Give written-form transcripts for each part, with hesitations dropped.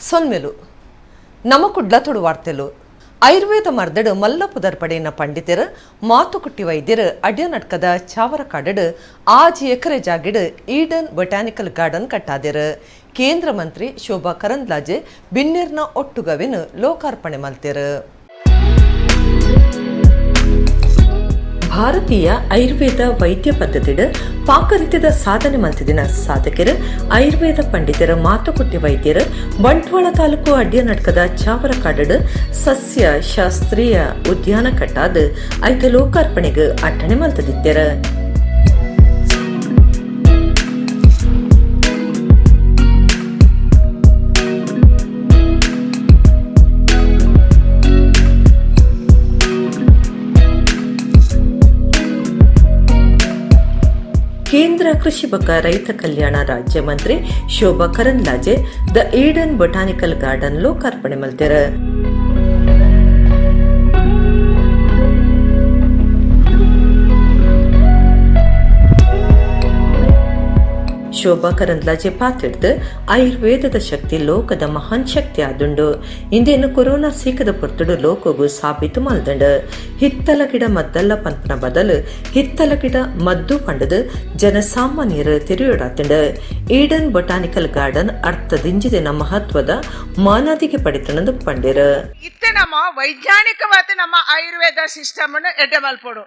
ಸೊಲ್ಮೆಲು ನಮ್ಮ ಕುಡ್ಲ ತುಡು ವಾರ್ತೆಲು ಆಯುರ್ವೇದ ಮರ್ದಡು ಮಲ್ಲ ಪುದರ್ಪಡೆಯ ಪಂಡಿತರು ಮಾತುಕುಟ್ಟಿ ವೈದ್ಯರು ಅಡ್ಯನಡ್ಕದ ಚಾವರಕಾಡಡು 5 ಎಕರೆ ಜಾಗಿಡು ಈಡನ್ ಬೊಟಾನಿಕಲ್ ಗಾರ್ಡನ್ ಕಟ್ಟಾದಿರು. ಕೇಂದ್ರ ಮಂತ್ರಿ ಶೋಭಾ ಕರಂದ್ಲಾಜೆ ಬಿನ್ನೇರ್ನ ಒಟ್ಟುಗವೆನು ಲೋಕಾರ್ಪಣೆ ಮಲ್ತೆರು. ಭಾರತೀಯ ಆಯುರ್ವೇದ ವೈದ್ಯ ಪದ್ಧತಿಡು ಪಾಕರಿತ್ಯದ ಸಾಧನೆ ಮಲ್ತಿದಿನ ಸಾಧಕರು ಆಯುರ್ವೇದ ಪಂಡಿತರ ಮಾತುಕುಟ್ಟಿ ವೈದ್ಯರು ಬಂಟ್ವಾಳ ತಾಲೂಕು ಅಡ್ಯನಡ್ಕದ ಚಾವರಕಾಡಡು ಸಸ್ಯ ಶಾಸ್ತ್ರೀಯ ಉದ್ಯಾನ ಕಟ್ಟಾದ ಐತ ಲೋಕಾರ್ಪಣೆಗೆ ಅಟ್ಟಣೆ ಮಲ್ತದಿದ್ದರು. ಕೇಂದ್ರ ಕೃಷಿ ಬಗ್ಗ ರೈತ ಕಲ್ಯಾಣ ರಾಜ್ಯ ಮಂತ್ರಿ Shobha Karandlaje the Eden botanical garden ಲೋಕಾರ್ಪಣೆ ಮಲ್ತೆರು. ಶೋಭಾ ಕರಂದ್ಲಾಜೆ ಪಾತಿಡ್ದು ಆಯುರ್ವೇದದ ಶಕ್ತಿ ಲೋಕದ ಮಹಾನ್ ಶಕ್ತಿ ಆದುಂಡು. ಇಂದೇನು ಕೊರೋನಾ ಸೀಕದ ಪೊರ್ತುಡು ಲೋಕಗೂ ಸಾಬೀತು ಮಲ್ದಂಡು. ಹಿತ್ತಲ ಗಿಡ ಮದ್ದಲ್ಲ ಪಂಪನ ಬದಲು ಹಿತ್ತಲ ಗಿಡ ಮದ್ದು ಪಂಡದು ಜನಸಾಮಾನ್ಯರು ತಿರುಗಾಡುಂಡು. ಈಡನ್ ಬೊಟಾನಿಕಲ್ ಗಾರ್ಡನ್ ಅರ್ಥದಿಂಜಿದಿನ ಮಹತ್ವದ ಮಾನದಿಗೆ ಪಡಿತನದು ಪಂಡಿರು. ಇತ್ತೆ ನಮ್ಮ ವೈಜ್ಞಾನಿಕವಾದ ನಮ್ಮ ಆಯುರ್ವೇದ ಸಿಸ್ಟಮ್ ಎಡ್ಡೆ ಮಲ್ಪೊಡು.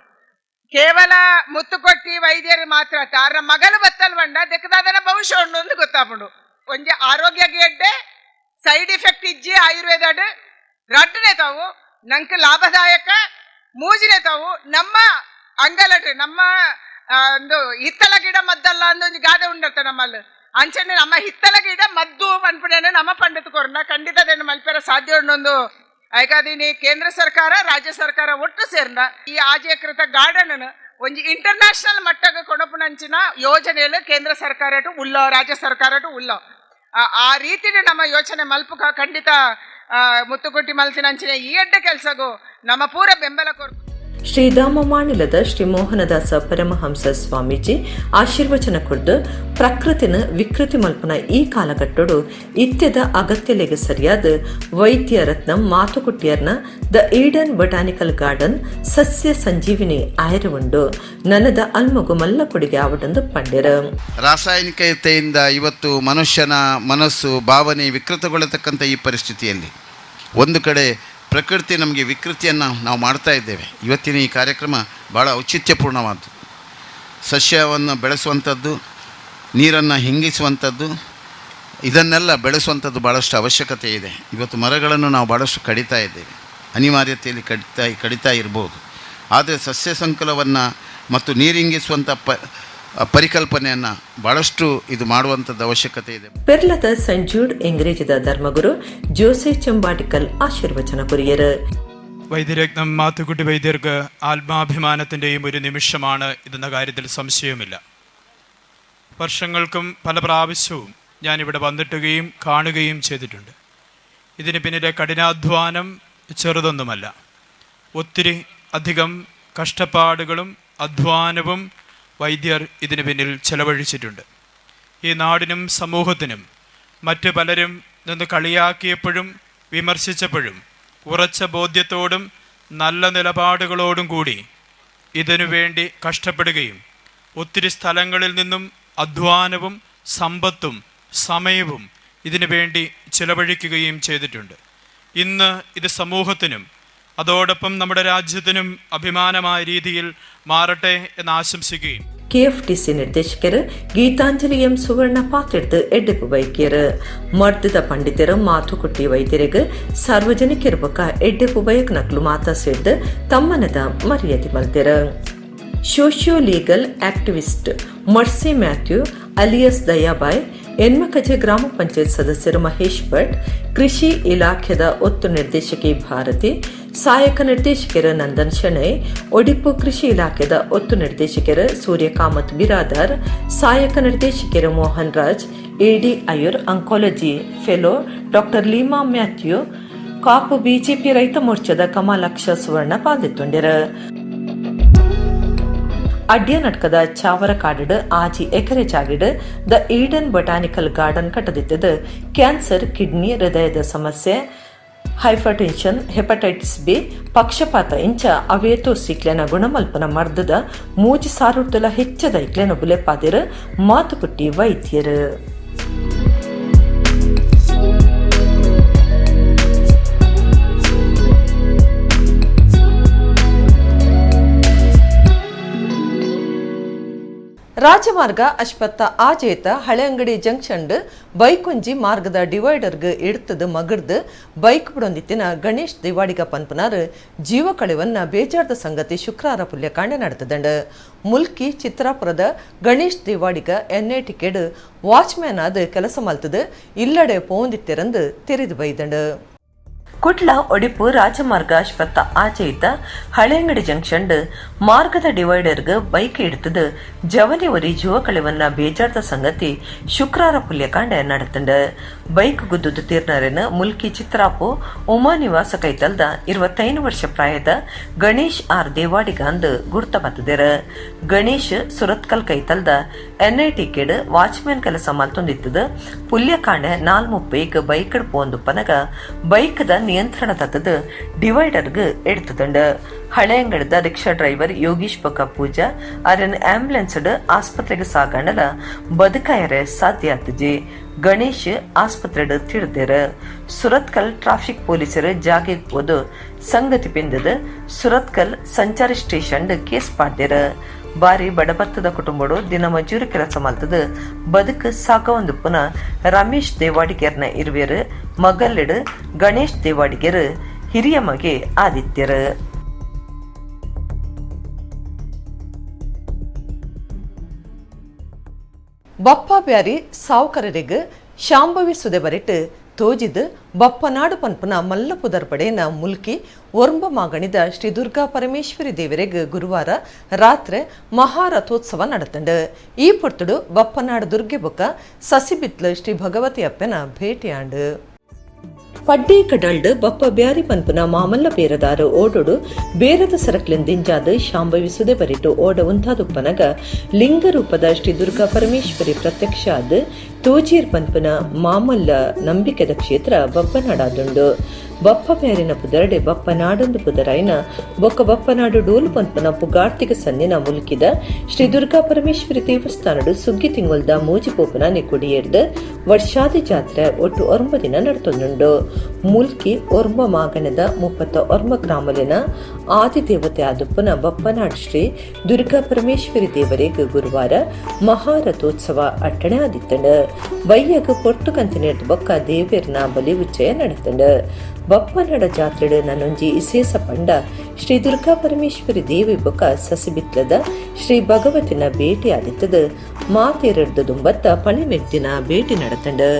ಕೇವಲ ಮುತ್ತುಕೊಟ್ಟಿ ವೈದ್ಯರು ಮಾತ್ರ ತಾರ ಮಗಲು ಬತ್ತಲ್ವಂಡ ದೆಕ್ಕದಾದನ ಭವಿಷ್ಯ ಒಂದು ಗೊತ್ತಾಪುಂಡು. ಒಂಜಿ ಆರೋಗ್ಯ ಗೆಡ್ಡೆ ಸೈಡ್ ಎಫೆಕ್ಟ್ ಇಜ್ಜಿ ಆಯುರ್ವೇದ ರಡ್ಡನೆ ತಾವು ನಂಗೆ ಲಾಭದಾಯಕ ಮೂಜಿನೆ ತಾವು ನಮ್ಮ ಅಂಗಲಟ್ ನಮ್ಮ ಒಂದು ಹಿತ್ತಲ ಗಿಡ ಮದ್ದಲ್ಲ ಅಂದ ಒಂದು ಗಾದೆ ಉಂಡತ್ತ ನಮ್ಮಲ್ಲಿ ಅಂಚನೆ ನಮ್ಮ ಹಿತ್ತಲ ಗಿಡ ಮದ್ದು ಅನ್ಪಡೇನೆ ನಮ್ಮ ಪಂಡಿತ ಕೊರನ ಖಂಡಿತದೇನು ಮಲ್ಪೆರ ಸಾಧ್ಯ ಉಂಡೊಂದು ಐಕಾದೀನಿ ಕೇಂದ್ರ ಸರ್ಕಾರ ರಾಜ್ಯ ಸರ್ಕಾರ ಒಟ್ಟು ಸೇರ್ನ ಈ ಆಜೀಕೃತ ಗಾರ್ಡನ್ ಒಂಜಿ ಇಂಟರ್ನ್ಯಾಷನಲ್ ಮಟ್ಟಕ್ಕೆ ಕೊಡಪುನಂಚಿನ ಯೋಜನೆಯಲ್ಲಿ ಕೇಂದ್ರ ಸರ್ಕಾರ ಉಲ್ಲೋ ರಾಜ್ಯ ಸರ್ಕಾರ ಉಲ್ಲೋ ಆ ರೀತಿ ನಮ್ಮ ಯೋಚನೆ ಮಲ್ಪಕ ಖಂಡಿತ ಮುತ್ತುಗುಟ್ಟಿ ಮಲ್ತಿನಂಚಿನ ಈ ಎಡ್ಡ ಕೆಲಸಗೂ ನಮ್ಮ ಪೂರ ಬೆಂಬಲ ಕೊರ. ಶ್ರೀಧಾಮ ಮಾಣಿಲದ ಶ್ರೀ ಮೋಹನದಾಸ ಪರಮಹಂಸ ಸ್ವಾಮೀಜಿ ಆಶೀರ್ವಚನ ಕೊಡ್ದು ಪ್ರಕೃತಿನ ವಿಕೃತಿ ಮಲ್ಪನ ಈ ಕಾಲಘಟ್ಟೋಡು ಇತ್ಯದ ಅಗತ್ಯಲೆಗೆ ಸರಿಯಾದ ವೈದ್ಯ ರತ್ನ ಮಾತುಕುಟ್ಟಿಯರ್ನ ದ ಈಡನ್ ಬೊಟಾನಿಕಲ್ ಗಾರ್ಡನ್ ಸಸ್ಯ ಸಂಜೀವಿನಿ ಆಯರವುಂಡು ನನದ ಅಲ್ಮಗು ಮಲ್ಲ ಕೊಡುಗೆ ಆವಡೊಂದು ಪಂಡಿರ. ರಾಸಾಯನಿಕತೆಯಿಂದ ಇವತ್ತು ಮನುಷ್ಯನ ಮನಸ್ಸು ಭಾವನೆ ವಿಕೃತಗೊಳ್ಳತಕ್ಕಂಥ ಈ ಪರಿಸ್ಥಿತಿಯಲ್ಲಿ ಒಂದು ಕಡೆ ಪ್ರಕೃತಿ ನಮಗೆ ವಿಕೃತಿಯನ್ನು ನಾವು ಮಾಡ್ತಾ ಇದ್ದೇವೆ. ಇವತ್ತಿನ ಈ ಕಾರ್ಯಕ್ರಮ ಭಾಳ ಔಚಿತ್ಯಪೂರ್ಣವಾದ್ದು. ಸಸ್ಯವನ್ನು ಬೆಳೆಸುವಂಥದ್ದು, ನೀರನ್ನು ಹಿಂಗಿಸುವಂಥದ್ದು, ಇದನ್ನೆಲ್ಲ ಬೆಳೆಸುವಂಥದ್ದು ಭಾಳಷ್ಟು ಅವಶ್ಯಕತೆ ಇದೆ. ಇವತ್ತು ಮರಗಳನ್ನು ನಾವು ಭಾಳಷ್ಟು ಕಡಿತಾ ಇದ್ದೇವೆ, ಅನಿವಾರ್ಯತೆಯಲ್ಲಿ ಕಡಿತಾ ಇರ್ಬೋದು. ಆದರೆ ಸಸ್ಯ ಸಂಕುಲವನ್ನು ಮತ್ತು ನೀರಿಂಗಿಸುವಂಥ ಪರಿಕಲ್ಪನೆಯನ್ನು ಭಾಳಷ್ಟು ಇದು ಮಾಡುವಂಥದ್ದು ಅವಶ್ಯಕತೆ ಇದೆ. ಪೆರ್ಲದ ಸಂಜೂಡ್ ಎಂಗ್ರೇಜಿದ ಧರ್ಮಗುರು ജോസെ ചെമ്പാട്ടിക്കൽ ആശീർവചന കുറിയർ. വൈദ്യരത്നം മാത്തുക്കുട്ടി വൈദ്യർക്ക് ആത്മാഭിമാനത്തിൻ്റെയും ഒരു നിമിഷമാണ് ഇതെന്ന കാര്യത്തിൽ സംശയമില്ല. വർഷങ്ങൾക്കും പല പ്രാവശ്യവും ഞാനിവിടെ വന്നിട്ടുകയും കാണുകയും ചെയ്തിട്ടുണ്ട്. ഇതിന് പിന്നിലെ കഠിനാധ്വാനം ചെറുതൊന്നുമല്ല. ഒത്തിരി അധികം കഷ്ടപ്പാടുകളും അധ്വാനവും വൈദ്യർ ഇതിനു പിന്നിൽ ചെലവഴിച്ചിട്ടുണ്ട്. ഈ നാടിനും സമൂഹത്തിനും മറ്റു പലരും നിന്ന് കളിയാക്കിയപ്പോഴും വിമർശിച്ചപ്പോഴും ഉറച്ച ബോധ്യത്തോടും നല്ല നിലപാടുകളോടും കൂടി ഇതിനു വേണ്ടി കഷ്ടപ്പെടുകയും ഒത്തിരി സ്ഥലങ്ങളിൽ നിന്നും അധ്വാനവും സമ്പത്തും സമയവും ഇതിനു വേണ്ടി ചെലവഴിക്കുകയും ചെയ്തിട്ടുണ്ട്. ഇന്ന് ഇത് സമൂഹത്തിനും അതോടൊപ്പം നമ്മുടെ രാജ്യത്തിനും അഭിമാനമായ രീതിയിൽ മാറട്ടെ എന്ന് ആശംസിക്കുകയും. KFTC ನಿರ್ದೇಶಕರು ಗೀತಾಂಜಲಿ ಎಂ ಸುವರ್ಣ ಪಾತ್ರೆಡ್ದು ಎಡ್ಡೆಪು ಬೈಕಿಯರು ಮರ್ದದ ಪಂಡಿತರು ಮಾತುಕುಟ್ಟಿ ವೈದ್ಯರಿಗೆ ಸಾರ್ವಜನಿಕರ ಬಕ ಎಡ್ಡೆಪು ಬೈಕ್ನಕ್ಲು ಮಾತಾ ಸೇರಿದು ತಮ್ಮನದ ಮರ್ಯಾದೆ ಮಲ್ತೆರು. Socio legal activist Mercy Mathew alias Dayabai, Enmakaje ಗ್ರಾಮ ಪಂಚಾಯತ್ ಸದಸ್ಯರು ಮಹೇಶ್ ಭಟ್, ಕೃಷಿ ಇಲಾಖೆದ ಒತ್ತು ನಿರ್ದೇಶಕಿ ಭಾರತಿ, ಸಹಾಯಕ ನಿರ್ದೇಶಕರು ನಂದನ್ ಶೆಣೈ, ಒಡಿಪು ಕೃಷಿ ಇಲಾಖೆದ ಒತ್ತು ನಿರ್ದೇಶಕರು ಸೂರ್ಯಕಾಮತ್ ಬಿರಾದಾರ್, ಸಹಾಯಕ ನಿರ್ದೇಶಕರು Mohan Raj, AD Iyer, oncology fellow doctor Leema Mathew, Kapu BJP ರೈತ ಮೋರ್ಚಾದ ಕಮಲಾಕ್ಷ ಸುವರ್ಣ ಪಾಲ್ಗೊಂಡಿರು. ಅಡ್ಯನಟ್ಕದ ಚಾವರ ಕಾಡಿಡ್ ಆಜಿ ಎಕರೆ ಜಾಗಿಡ್ ದ ಈಡನ್ ಬೊಟಾನಿಕಲ್ ಗಾರ್ಡನ್ ಕಟ್ಟದಿತ್ತದು ಕ್ಯಾನ್ಸರ್, ಕಿಡ್ನಿ, ಹೃದಯದ ಸಮಸ್ಯೆ, ಹೈಪರ್ಟೆನ್ಷನ್, ಹೆಪಟೈಟಿಸ್ ಬಿ, ಪಕ್ಷಪಾತ ಇಂಚ ಅವೇತೋ ಸಿಕ್ಲೆನ ಗುಣಮಲ್ಪನ ಮರ್ದದ 3,000 ಹೆಚ್ಚದ ಇಕ್ಲೆನ ಬುಲೆಪಾದಿರು ಮಾತುಕುಟ್ಟಿ ವೈದ್ಯರು. ರಾಜಮಾರ್ಗ ಅಶ್ಪತ್ತ ಆಜೇತ ಹಳೆಯಂಗಡಿ ಜಂಕ್ಷನ್ ಬೈಕೊಂಜಿ ಮಾರ್ಗದ ಡಿವೈಡರ್ಗ್ ಇಡ್ತದ ಮಗಡ್ದು ಬೈಕ್ ಬಿಡೊಂದಿತ್ತಿನ ಗಣೇಶ್ ದಿವಾಡಿಗ ಪನ್ಪನಾರ್ ಜೀವ ಕಳೆವನ್ನ ಬೇಜಾರ್ದ ಸಂಗತಿ ಶುಕ್ರವಾರ ಪುಲ್ಯಕಾಂಡೆ ನಡೆತದಂಡ. ಮುಲ್ಕಿ ಚಿತ್ರಾಪುರದ Ganesh Devadiga NITK watchman ಆದ ಕೆಲಸ ಮಲ್ತದ ಇಲ್ಲಡೆ ಪೋಂದಿತ್ತೆರಂದು ತೆರೆದು ಬೈದಂಡ. ಕುಡ್ಲ ಒಡಿಪು ರಾಜಮಾರ್ಗ ಆಸ್ಪತ್ತ ಆಚೆ ಇದ್ದ ಹಳೆಯಂಗಡಿ ಜಂಕ್ಷನ್ ಮಾರ್ಗದ ಡಿವೈಡರ್ಗ್ ಬೈಕ್ ಇಡ್ತದ ಜವನಿ ಒರಿ ಜೀವ ಕಳೆವನ್ನ ಬೇಜಾರ್ದ ಸಂಗತಿ ಶುಕ್ರವಾರ ಪುಲ್ಯಕಾಂಡೆ ನಡೆತಂಡ. ಬೈಕ್ ಗುದ್ದುದು ತೀರ್ನರೇನ ಮುಲ್ಕಿ ಚಿತ್ರಾಪು ಉಮಾ ನಿವಾಸ ಕೈತಲ್ದ 25 ವರ್ಷ ಪ್ರಾಯದ ಗಣೇಶ್ ಆರ್ ದೇವಾಡಿಗ ಅಂದ್ ಗುರ್ತ ಬತ್ತದೇರ. ಗಣೇಶ್ ಸುರತ್ಕಲ್ ಕೈತಲ್ದ ಎನ್ಐ ಟಿಕೆಟ್ ವಾಚ್ಮ್ಯಾನ್ ಕೆಲಸ ಮಲ್ತೊಂದಿತ್ತದ ಪುಲ್ಯಕಾಂಡೆ 4:30 ಬೈಕ್ ಪೋಂದು ಪನಗ ಬೈಕ್ದ ನಿಯಂತ್ರಣ ತತ್ತದ ಡಿವೈಡರ್ಗ್ ಎಡ್ತದಂಡ. ಹಳೆಯಂಗಡದ ರಿಕ್ಷಾ ಡ್ರೈವರ್ ಯೋಗೀಶ್ ಬೊಕ್ಕ ಪೂಜಾ ಅರನ್ ಆಂಬ್ಯುಲೆನ್ಸ್ ಆಸ್ಪತ್ರೆಗೆ ಸಾಗಣಲ ಬದುಕಾಯರೆ ಸಾಧ್ಯ ಆತಜಿ. ಗಣೇಶ್ ಆಸ್ಪತ್ರೆ ತಿಳಿದೇರ. ಸುರತ್ಕಲ್ ಟ್ರಾಫಿಕ್ ಪೊಲೀಸರು ಜಾಗೆಗೆ ಹೋದು ಸಂಗತಿ ಪಿಂದದ ಸುರತ್ಕಲ್ ಸಂಚಾರಿ ಸ್ಟೇಷನ್ ಕೇಸ್ ಪಾಡ್ದೇರ. ಬಾರಿ ಬಡಬತ್ತದ ಕುಟುಂಬಡು ದಿನ ಮಜೂರಿ ಕೆಲಸ ಮಲ್ತದ ಬದುಕು ಸಾಕವೊಂದು ಪುನಃ ರಮೇಶ್ ದೇವಾಡಿಗೆರ್ನ ಇರುವೆರು ಮಗಲ್ಲಿಡು ಗಣೇಶ್ ದೇವಾಡಿಗೆರು ಹಿರಿಯ ಮಗೆ ಆದಿತ್ಯರು. ಬಪ್ಪ ಬ್ಯಾರಿ ಸಾವುಕರರಿಗೆ ಶಾಂಭವಿ ಸುದೆ ಬರಿಟ್ಟು ತೋಜಿದ್ ಬಪ್ಪನಾಡು ಪನ್ಪನ ಮಲ್ಲಪುದರ್ ಪಡೆಯನ ಮುಲ್ಕಿ ಒರ್ಂಬ ಮಾಗಣಿದ ಶ್ರೀ ದುರ್ಗಾ ಪರಮೇಶ್ವರಿ ದೇವರಿಗೆ ಗುರುವಾರ ರಾತ್ರಿ ಮಹಾರಥೋತ್ಸವ ನಡೆತಂಡು. ಈ ಪೊರ್ತುಡು ಬಪ್ಪನಾಡು ದುರ್ಗೆ ಬೊಕ್ಕ ಸಸಿಬಿತ್ಲು ಶ್ರೀ ಭಗವತಿ ಅಪ್ಪನ ಭೇಟಿಯಾಂಡು. ಪಡ್ಡಿ ಕಡಲ್ಡ್ ಬಪ್ಪ ಬ್ಯಾರಿ ಪನ್ಪುನ ಮಾಮಲ್ಲ ಬೇರದಾರು ಓಡೋಡು ಬೇರದ ಸರಕ್ಲಿಂದಿಂಜಾದ ಶಾಂಭವಿ ಸುದೆ ಬರಿಟ್ಟು ಓಡ ಉಂತಾದುಪ್ಪನಗ ಲಿಂಗ ರೂಪದ ಶ್ರೀ ದುರ್ಗಾ ಪರಮೇಶ್ವರಿ ಪ್ರತ್ಯಕ್ಷ ಆದ ತೋಜೀರ್ ಪನ್ಪುನ ಮಾಮಲ್ಲ ನಂಬಿಕೆದ ಕ್ಷೇತ್ರ ಬಪ್ಪನಾಡಾದುಂಡು. ಬಪ್ಪ ಬ್ಯಾರಿನ ಪುದರಡೆ ಬಪ್ಪ ನಾಡೊಂದು ಪುದರಾಯ್ನ ಬೊಕ್ಕ ಬಪ್ಪನಾಡು ಡೋಲು ಪನ್ಪುನ ಪುಗಾರ್ತಿಗ ಸನ್ನಿನ ಮುಲ್ಕಿದ ಶ್ರೀ ದುರ್ಗಾ ಪರಮೇಶ್ವರಿ ದೇವಸ್ಥಾನಡು ಸುಗ್ಗಿ ತಿಂಗೊಲ್ದ ಮೂಜಿಪೋಪನ ನೆಕೊಡಿಯೇರ್ದು ವರ್ಷಾದಿ ಜಾತ್ರೆ ಒಟ್ಟು 9 ದಿನ ನಡ್ತೊಂದುಂಡು. ಮುಲ್ಕಿ ಒರ್ಮ ಮಾಗಣದ 39 ಗ್ರಾಮಲಿನ ಆದಿದೇವತೆ ಆದುಪ್ಪನ ಬಪ್ಪನಾಡ್ ಶ್ರೀ ದುರ್ಗಾ ಪರಮೇಶ್ವರಿ ದೇವರಿಗೆ ಗುರುವಾರ ಮಹಾರಥೋತ್ಸವ ಅಟ್ಟಣೆ ಆದಿತ್ತಂಡು. ಬಯ್ಯಗ ಪೊಟ್ಟು ಕಂತಿನೇರ್ದು ಬೊಕ್ಕ ದೇವೇರ್ನ ಬಲಿ ಉಚ್ಚಯ ನಡೆತಂಡು. ಬಪ್ಪನಾಡ ಜಾತ್ರೆಡು ನನ್ನೊಂಜಿ ಇಸೇಸ ಪಂಡ ಶ್ರೀ ದುರ್ಗಾ ಪರಮೇಶ್ವರಿ ದೇವಿ ಬೊಕ್ಕ ಸಸಿಬಿತ್ಲದ ಶ್ರೀ ಭಗವತಿನ ಭೇಟಿ ಆದಿತ್ತದ ಮಾತೆರಡ್ದು ದುಂಬತ್ತ ಪಣಿಮೆತ್ತಿನ ಭೇಟಿ ನಡೆತಂಡು.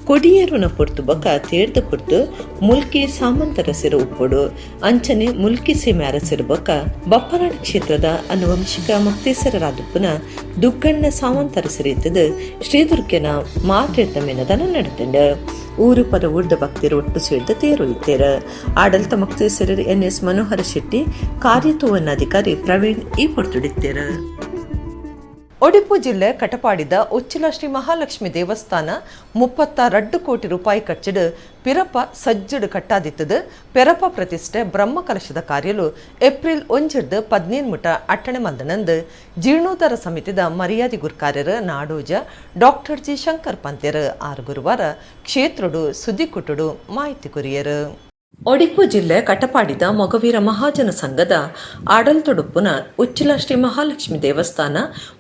ಕೊಡಿಯೇರುನ ಪೊರ್ತು ಬೊಕ ತೇರ್ದು ಪೊರ್ತು ಮುಲ್ಕಿ ಸಾಮಂತರ ಸಿರು ಉಪ್ಪೊಡು ಅಂಚನೆ ಮುಲ್ಕಿ ಸೀಮೆ ಅರಸಿರು ಬೊಕ ಬಪ್ಪನಾಡು ಕ್ಷೇತ್ರದ ಅನುವಂಶಿಕ ಮುಕ್ತೇಸರರಾದುಪ್ಪುನ ದುಗ್ಗಣ್ಣ ಸಾಮಂತರ ಸಿರಿತದು ಶ್ರೀದುರ್ಗನ ಮಾತೃತ ಮೆನದನ ನಡೆತಂಡು ಊರು ಪರ ಊರ್ದ ಭಕ್ತರು ಒಟ್ಟು ಸೇರಿದ ತೇರು ಇತ್ತೇರು ಆಡಳಿತ ಮುಕ್ತೇಸರರು NS ಮನೋಹರ ಶೆಟ್ಟಿ ಕಾರ್ಯತೋವನ ಅಧಿಕಾರಿ ಪ್ರವೀಣ್ ಈ ಪೊರ್ತುಡಿತ್ತೇರು. ಉಡುಪಿ ಜಿಲ್ಲೆ ಕಟಪಾಡಿದ ಉಚ್ಚಿಲ ಶ್ರೀ ಮಹಾಲಕ್ಷ್ಮಿ ದೇವಸ್ಥಾನ 32 ಕೋಟಿ ರೂಪಾಯಿ ಖರ್ಚಿಡು ಪಿರಪ ಸಜ್ಜಡು ಕಟ್ಟಾದಿತ್ತದು ಪೆರಪ ಪ್ರತಿಷ್ಠೆ ಬ್ರಹ್ಮ ಕಲಶದ ಕಾರ್ಯಲು ಏಪ್ರಿಲ್ 1 ಮುಟ ಅಟ್ಟಣೆ ಮಲ್ದನಂದು ಜೀರ್ಣೋದ್ಧಾರ ಸಮಿತಿದ ಮರ್ಯಾದೆ ಗುರ್ಕಾರ್ಯರು ನಾಡೋಜ ಡಾಕ್ಟರ್ ಜಿ ಶಂಕರ್ ಪಂತ್ಯರು ಆರು ಗುರುವಾರ ಕ್ಷೇತ್ರಡು ಸುದ್ದಿ ಕುಟುಡು ಮಾಹಿತಿ ಕೊರಿಯರು. ಉಡುಪಿ ಜಿಲ್ಲೆ ಕಟಪಾಡಿದ ಮೊಗವೀರ ಮಹಾಜನ ಸಂಘದ ಆಡಳಿತೊಡುಪ್ಪುನ ಉಚ್ಚಿಲ ಶ್ರೀ ಮಹಾಲಕ್ಷ್ಮಿ ದೇವಸ್ಥಾನ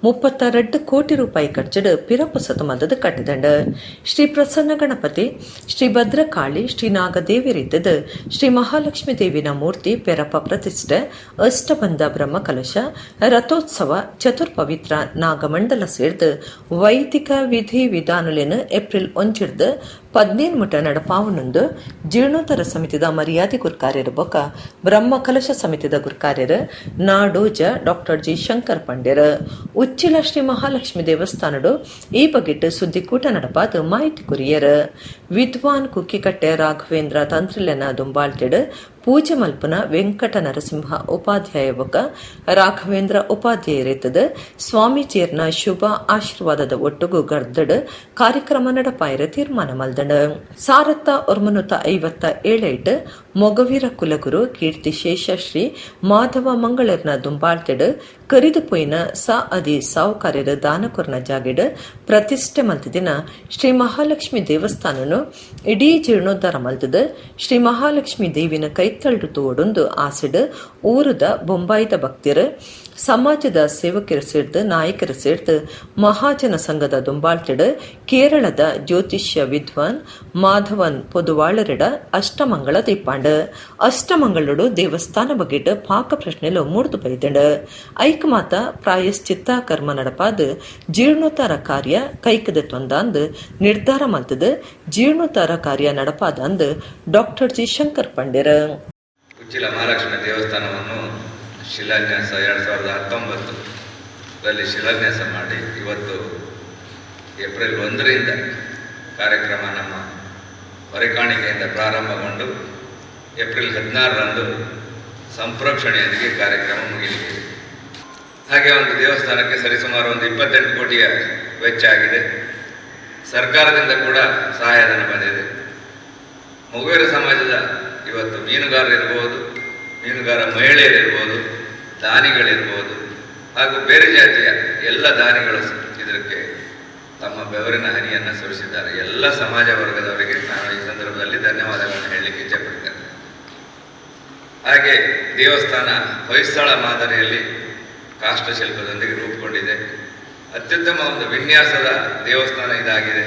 32 ಕೋಟಿ ರೂಪಾಯಿ ಖರ್ಚಿಡು ಪಿರಪು ಸತುಮಲ್ಲದ ಕಟ್ಟಿದಂಡು ಶ್ರೀ ಪ್ರಸನ್ನ ಗಣಪತಿ ಶ್ರೀ ಭದ್ರಕಾಳಿ ಶ್ರೀ ನಾಗದೇವಿ ರೀತಿದ ಶ್ರೀ ಮಹಾಲಕ್ಷ್ಮಿ ದೇವಿನ ಮೂರ್ತಿ ಪೆರಪ ಪ್ರತಿಷ್ಠೆ ಅಷ್ಟಬಂಧ ಬ್ರಹ್ಮ ಕಲಶ ರಥೋತ್ಸವ ಚತುರ್ಪವಿತ್ರ ನಾಗಮಂಡಲ ಸೇರ್ದು ವೈದಿಕ ವಿಧಿ ವಿಧಾನಲೇನು ಏಪ್ರಿಲ್ 1 ಮುಟ ನಡಪಾವನೊಂದು ಜೀರ್ಣೋದ್ಧಾರ ಸಮಿತಿದ ಮರ್ಯಾದೆ ಗುರ್ಕಾರ್ಯರು ಬೊಕ ಬ್ರಹ್ಮ ಕಲಶ ಸಮಿತಿದ ಗುರ್ಕಾರ್ಯರು ನಾಡೋಜ ಡಾಕ್ಟರ್ ಜಿ ಶಂಕರ್ ಪಂಡ್ಯರು ಉಚ್ಚಿಲ ಶ್ರೀ ಮಹಾಲಕ್ಷ್ಮಿ ದೇವಸ್ಥಾನಡು ಈ ಬಗೆಟ್ ಸುದ್ದಿಕೂಟ ನಡಪಾದ ಮಾಹಿತಿ ಕುರಿಯರು. ವಿದ್ವಾನ್ ಕುಕ್ಕಿಕಟ್ಟೆ ರಾಘವೇಂದ್ರ ತಂತ್ರಿಲೆನ ದುಂಬಾಳ್ತಿಡು ಪೂಜೆ ಮಲ್ಪನ ವೆಂಕಟ ನರಸಿಂಹ ಉಪಾಧ್ಯಾಯ ಬೊಕ ರಾಘವೇಂದ್ರ ಉಪಾಧ್ಯಾಯರಿತದ ಸ್ವಾಮೀಜಿಯರ್ನ ಶುಭ ಆಶೀರ್ವಾದದ ಒಟ್ಟುಗು ಗರ್ದಡ್ ಕಾರ್ಯಕ್ರಮ ನಡಪಾಯಿರ ತೀರ್ಮಾನ ಮಲ್ದಣ. ಸಾರತ್ತ 157 ಮೊಗವೀರ ಕುಲಗುರು ಕೀರ್ತಿ ಶೇಷಶ್ರೀ ಮಾಧವ ಮಂಗಳರ್ನ ದುಂಬಾಳ್ತಿಡು ಕರಿದು ಪೊಯ್ನ ಅದಿ ಸಾವುಕಾರ್ಯರ ದಾನಕೊರ್ನ ಜಾಗಿಡ್ ಪ್ರತಿಷ್ಠೆ ಮಲ್ತಿದಿನ ಶ್ರೀ ಮಹಾಲಕ್ಷ್ಮಿ ದೇವಸ್ಥಾನನು ಇಡೀ ಜೀರ್ಣೋದ್ಧಾರ ಮಲ್ತದ ಶ್ರೀ ಮಹಾಲಕ್ಷ್ಮಿ ದೇವಿನ ಕೈತಳ್ಳು ತೋಡೊಂದು ಆಸಿಡ್ ಊರದ ಬೊಂಬಾಯಿದ ಭಕ್ತರು ಸಮಾಜದ ಸೇವಕರು ಸೇರ್ದು ನಾಯಕರು ಸೇರ್ದು ಮಹಾಜನ ಸಂಘದ ದುಂಬಾಳ್ತಿಡು ಕೇರಳದ ಜ್ಯೋತಿಷ್ಯ ವಿದ್ವಾನ್ ಮಾಧವನ್ ಪೊದುವಾಳರಿಡ ಅಷ್ಟಮಂಗಳ ದೀಪಾಂಡು ಅಷ್ಟಮಂಗಳಡು ದೇವಸ್ಥಾನ ಬಗೆಟ್ ಪಾಕ ಪ್ರಶ್ನೆಲು ಮೂಡ್ದು ಬೈದಂಡು ಐಕ್ ಮಾತ ಪ್ರಾಯಶ್ಚಿತ್ತ ಕರ್ಮ ನಡಪಾದ ಜೀರ್ಣೋದ್ಧಾರ ಕಾರ್ಯ ಕೈಕದ ತೊಂದಾಂದು ನಿರ್ಧಾರ ಮಲ್ತದ ಜೀರ್ಣೋದ್ಧಾರ ಕಾರ್ಯ ನಡಪಾದಂದು ಡಾಕ್ಟರ್ ಜಿ ಶಂಕರ್ ಪಂಡ್ಯರು. ಉಚ್ಚಿಲ ಮಹಾಲಕ್ಷ್ಮಿ ದೇವಸ್ಥಾನವನ್ನು ಶಿಲಾನ್ಯಾಸ 2019 ಶಿಲಾನ್ಯಾಸ ಮಾಡಿ ಇವತ್ತು ಏಪ್ರಿಲ್ 1 ಕಾರ್ಯಕ್ರಮ ನಮ್ಮ ಹೊರೆಕಾಣಿಕೆಯಿಂದ ಪ್ರಾರಂಭಗೊಂಡು ಏಪ್ರಿಲ್ 16 ಸಂಪ್ರೋಕ್ಷಣೆಯೊಂದಿಗೆ ಕಾರ್ಯಕ್ರಮ ಮುಗಿಲಿದೆ. ಹಾಗೆ ಒಂದು ದೇವಸ್ಥಾನಕ್ಕೆ ಸರಿಸುಮಾರು 28 ಕೋಟಿಯ ವೆಚ್ಚ ಆಗಿದೆ. ಸರ್ಕಾರದಿಂದ ಕೂಡ ಸಹಾಯಧನ ಬಂದಿದೆ. ಮೊಗವೀರ ಸಮಾಜದ ಇವತ್ತು ಮೀನುಗಾರರಿರ್ಬೋದು, ಮೀನುಗಾರ ಮಹಿಳೆಯರಿರ್ಬೋದು, ದಾನಿಗಳಿರ್ಬೋದು ಹಾಗೂ ಬೇರೆ ಜಾತಿಯ ಎಲ್ಲ ದಾನಿಗಳು ಇದಕ್ಕೆ ತಮ್ಮ ಬೆವರಿನ ಹನಿಯನ್ನು ಸುರಿಸಿದ್ದಾರೆ. ಎಲ್ಲ ಸಮಾಜ ವರ್ಗದವರಿಗೆ ನಾನು ಈ ಸಂದರ್ಭದಲ್ಲಿ ಧನ್ಯವಾದಗಳನ್ನು ಹೇಳಲಿಕ್ಕೆ ಇಚ್ಛೆಪಡ್ತೇನೆ. ಹಾಗೆ ದೇವಸ್ಥಾನ ಹೊಯ್ಸಳ ಮಾದರಿಯಲ್ಲಿ ಕಾಷ್ಟಶಿಲ್ಪದೊಂದಿಗೆ ರೂಪುಗೊಂಡಿದೆ. ಅತ್ಯುತ್ತಮ ಒಂದು ವಿನ್ಯಾಸದ ದೇವಸ್ಥಾನ ಇದಾಗಿದೆ.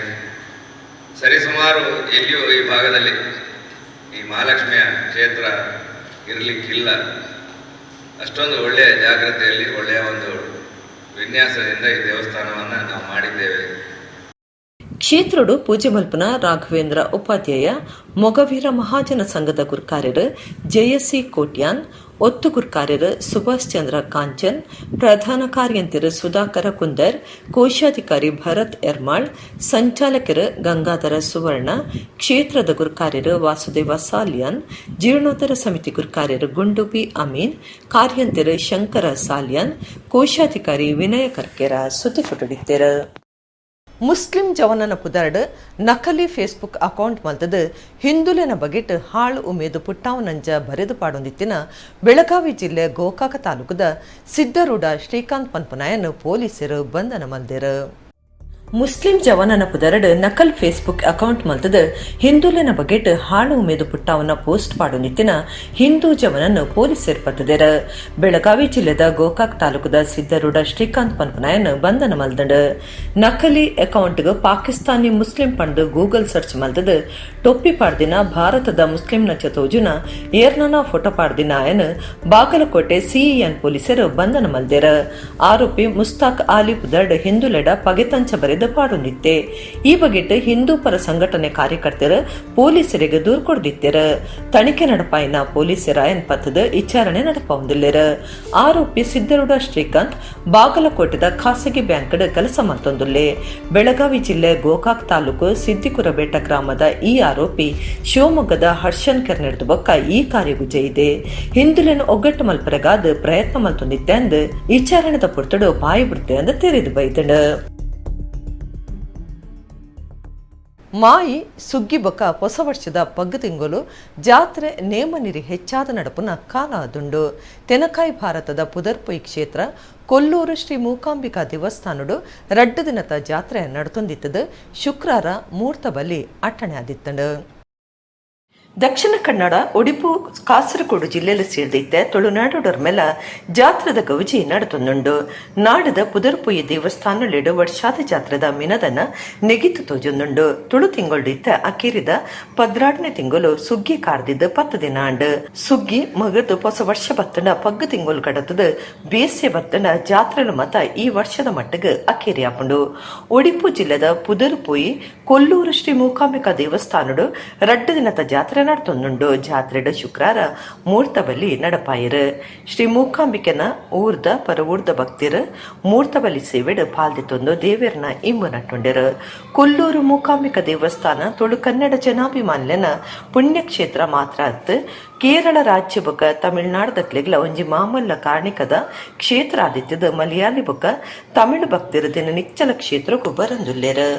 ಸರಿಸುಮಾರು ಎಲ್ಲಿಯೂ ಈ ಭಾಗದಲ್ಲಿ ಈ ಮಹಾಲಕ್ಷ್ಮಿಯ ಕ್ಷೇತ್ರ ಇರಲಿಕ್ಕಿಲ್ಲ. ಅಷ್ಟೊಂದು ಒಳ್ಳೆಯ ಜಾಗ್ರತೆಯಲ್ಲಿ ಒಳ್ಳೆಯ ಒಂದು ವಿನ್ಯಾಸದಿಂದ ಈ ದೇವಸ್ಥಾನವನ್ನು ನಾವು ಮಾಡಿದ್ದೇವೆ. ಕ್ಷೇತ್ರಡು ಪೂಜೆ ಮಲ್ಪನ ರಾಘವೇಂದ್ರ ಉಪಾಧ್ಯಾಯ ಮೊಗವೀರ ಮಹಾಜನ ಸಂಘದ ಗುರ್ಕಾರ್ಯರು ಜಯಸಿ ಕೋಟ್ಯಾನ್ ಒತ್ತು ಗುರ್ಕಾರ್ಯರು ಸುಭಾಷ್ ಚಂದ್ರ ಕಾಂಚನ್ ಪ್ರಧಾನ ಕಾರ್ಯಂತಿರು ಸುಧಾಕರ ಕುಂದರ್ ಕೋಶಾಧಿಕಾರಿ ಭರತ್ ಎರ್ಮಾಳ್ ಸಂಚಾಲಕರು ಗಂಗಾಧರ ಸುವರ್ಣ ಕ್ಷೇತ್ರದ ಗುರ್ಕಾರ್ಯರು ವಾಸುದೇವ ಸಾಲ್ಯಾನ್ ಜೀರ್ಣೋದ್ಧಾರ ಸಮಿತಿ ಗುರ್ಕಾರ್ಯರು ಗುಂಡುಬಿ ಅಮೀನ್ ಕಾರ್ಯಂತಿರು ಶಂಕರ ಸಾಲ್ಯಾನ್ ಕೋಶಾಧಿಕಾರಿ ವಿನಯ ಕರ್ಕೆರ ಸುದ್ದಿ ಕೊಟ್ಟಿದ್ದರು. ಮುಸ್ಲಿಂ ಜವನನ ಪುದರ್ಡ್ ನಕಲಿ ಫೇಸ್ಬುಕ್ ಅಕೌಂಟ್ ಮಲ್ತದು ಹಿಂದುಲಿನ ಬಗೆಟ್ ಹಾಳು ಉಮೇದು ಪುಟ್ಟಾವನಂಜ ಬರೆದು ಪಾಡೊಂದಿತ್ತಿನ ಬೆಳಗಾವಿ ಜಿಲ್ಲೆ ಗೋಕಾಕ ತಾಲೂಕದ ಸಿದ್ದರೂಢ ಶ್ರೀಕಾಂತ್ ಪನ್ಪನಾಯನ್ ಪೊಲೀಸರು ಬಂಧನ ಮಲ್ದೇರು. ಮುಸ್ಲಿಂ ಜವಾನನ ಪುದರಡ್ ನಕಲ್ ಫೇಸ್ಬುಕ್ ಅಕೌಂಟ್ ಮಲ್ತದ ಹಿಂದುಲಿನ ಬಗೆಟ್ ಹಾಳು ಉಮೇದು ಪುಟ್ಟಾವನ ಪೋಸ್ಟ್ ಪಾಡೊಂದಿತ್ತಿನ ಹಿಂದೂ ಜವನನ್ನು ಪೊಲೀಸರು ಪತ್ತದೇರ. ಬೆಳಗಾವಿ ಜಿಲ್ಲೆದ ಗೋಕಾಕ್ ತಾಲೂಕದ ಸಿದ್ದರೂಢ ಶ್ರೀಕಾಂತ್ ಪನ್ಪನಾಯನ್ ಬಂಧನ ಮಲ್ದಂಡ. ನಕಲಿ ಅಕೌಂಟ್ಗೆ ಪಾಕಿಸ್ತಾನಿ ಮುಸ್ಲಿಂ ಪಂಡ್ ಗೂಗಲ್ ಸರ್ಚ್ ಮಲ್ತದ ಟೊಪ್ಪಿ ಪಾಡ್ದಿನ ಭಾರತದ ಮುಸ್ಲಿಂನ ಚತೋಜುನ ಏರ್ನನ ಫೋಟೋ ಪಾಡ್ದಿನ ಆಯನ್ ಬಾಗಲಕೋಟೆ ಸಿಇಎನ್ ಪೊಲೀಸರು ಬಂಧನ ಮಲ್ದೇರ. ಆರೋಪಿ ಮುಸ್ತಾಕ್ ಆಲಿ ಪುದರ್ಡ್ ಹಿಂದುಲೆಡ ಪಗೆತಂಚ ಬರೆದ ಕರೆದು ಪಾಡೊಂದಿತ್ತೆ. ಈ ಬಗೆಟ್ ಹಿಂದೂ ಪರ ಸಂಘಟನೆ ಕಾರ್ಯಕರ್ತರು ಪೊಲೀಸರಿಗೆ ದೂರು ಕೊಡ್ದಿತ್ತರ. ತನಿಖೆ ನಡಪಾಯಿನ ಪೊಲೀಸರ ಎನ್ಪತ್ತದ ವಿಚಾರಣೆ ನಡಪಾವುದಿಲ್ಲರ. ಆರೋಪಿ ಸಿದ್ದರೂಢ ಶ್ರೀಕಾಂತ್ ಬಾಗಲಕೋಟೆದ ಖಾಸಗಿ ಬ್ಯಾಂಕ್ ಕೆಲಸ ಮಲ್ತೊಂದುಲ್ಲೆ. ಬೆಳಗಾವಿ ಜಿಲ್ಲೆ ಗೋಕಾಕ್ ತಾಲೂಕು ಸಿದ್ದಿಕುರಬೇಟ ಗ್ರಾಮದ ಈ ಆರೋಪಿ ಶಿವಮೊಗ್ಗದ ಹರ್ಷನ್ ಕೆರ್ನೆಡ್ದು ಬೊಕ್ಕ ಈ ಕಾರ್ಯಗುಜೆ ಇದೆ. ಹಿಂದುಲೆನು ಒಗ್ಗಟ್ಟು ಮಲ್ಪರೆಗಾದ ಪ್ರಯತ್ನ ಮಲ್ತೊಂದಿತ್ತೆ ಅಂದ್ ವಿಚಾರಣೆದ ಪುರ್ತಡು ಬಾಯಿ ಬಿಡ್ತೆ ಅಂದ್ ತೆರೆದು ಬೈದನು. ಮಾಯಿ ಸುಗ್ಗಿ ಬೊಕ್ಕ ಹೊಸ ವರ್ಷದ ಪಗ್ಗು ತಿಂಗಳು ಜಾತ್ರೆ ನೇಮನಿರಿ ಹೆಚ್ಚಾದ ನಡಪುನ ಕಾಲ ಆದುಂಡು. ತೆನಕಾಯಿ ಭಾರತದ ಪುದರ್ಪೊಯ್ ಕ್ಷೇತ್ರ ಕೊಲ್ಲೂರು ಶ್ರೀ ಮೂಕಾಂಬಿಕಾ ದೇವಸ್ಥಾನಡು 2 ದಿನದ ಜಾತ್ರೆ ನಡತೊಂದಿತ್ತದು. ಶುಕ್ರವಾರ ಮೂರ್ತ ಬಲಿ ಅಟ್ಟಣೆ ಆದಿತ್ತಂಡು. ದಕ್ಷಿಣ ಕನ್ನಡ, ಉಡುಪಿ, ಕಾಸರಗೋಡು ಜಿಲ್ಲೆಯಲ್ಲಿ ಸೇರಿದೈತೆ ತುಳುನಾಡೋಡರ ಮೇಲೆ ಜಾತ್ರದ ಗೌಜಿ ನಡೆತೊಂದುಂಡು. ನಾಡದ ಪುದರ್ಪೊಯ್ಯ ದೇವಸ್ಥಾನಲ್ಲಿಡು ವರ್ಷಾದ ಜಾತ್ರದ ಮಿನದನ್ನ ನೆಗಿತು ತೋಜೊಂದುಂಡು. ತುಳು ತಿಂಗೊಳ್ದಿತ್ತ ಅಕೇರಿದ 12ನೇ ತಿಂಗಳು ಸುಗ್ಗಿ ಕಾರ್ದಿದ್ದು 10 ದಿನ ಅಂಡು. ಸುಗ್ಗಿ ಮಗದು ಹೊಸ ವರ್ಷ ಬತ್ತಂಡ ಪಗ್ಗು ತಿಂಗಳು ಕಡತದ ಬೇಸ್ಯ ಬತ್ತಂಡ ಜಾತ್ರೆಲು ಮತ ಈ ವರ್ಷದ ಮಟ್ಟಿಗೆ ಅಕೇರಿ ಆಪುಂಡು. ಉಡುಪಿ ಜಿಲ್ಲೆದ ಪುದರ್ಪೊಯ್ಯ ಕೊಲ್ಲೂರು ಶ್ರೀ ಮೂಕಾಂಬಿಕಾ ದೇವಸ್ಥಾನಡು 2 ದಿನದ ಜಾತ್ರೆ ನಡ್ತೊಂದುಂಡು. ಜಾತ್ರೆಡು ಶುಕ್ರವಾರ ಮೂರ್ತ ಬಲಿ ನಡಪಾಯಿರು. ಶ್ರೀ ಮೂಕಾಂಬಿಕೆನ ಊರ್ದ ಪರ ಊರ್ದ ಭಕ್ತಿರು ಮೂರ್ತ ಬಲಿ ಸೇವೆಡು ಪಾಲ್ದಿತ್ತೊಂದು ದೇವೇರ್ನ ಇಂಬು ನಟ್ಟುಂಡಿರು. ಕೊಲ್ಲೂರು ಮೂಕಾಂಬಿಕಾ ದೇವಸ್ಥಾನ ತುಳು ಕನ್ನಡ ಜನಾಭಿಮಾನ್ಯನ ಪುಣ್ಯಕ್ಷೇತ್ರ ಮಾತ್ರ ಅತ್ತು. ಕೇರಳ ರಾಜ್ಯ ಬೊಕ್ಕ ತಮಿಳುನಾಡು ದಕ್ಲೆಗ್ಲ ಒಂಜಿ ಮಾಮಲ್ಲ ಕಾಣಿಕದ ಕ್ಷೇತ್ರ ಆದಿತ್ಯದ ಮಲಯಾಳಿ ಬೊಕ್ಕ ತಮಿಳು ಭಕ್ತಿರು ದಿನ ನಿಚ್ಚಲ ಕ್ಷೇತ್ರಕ್ಕೂ ಬರಂದುಲ್ಲೇರು.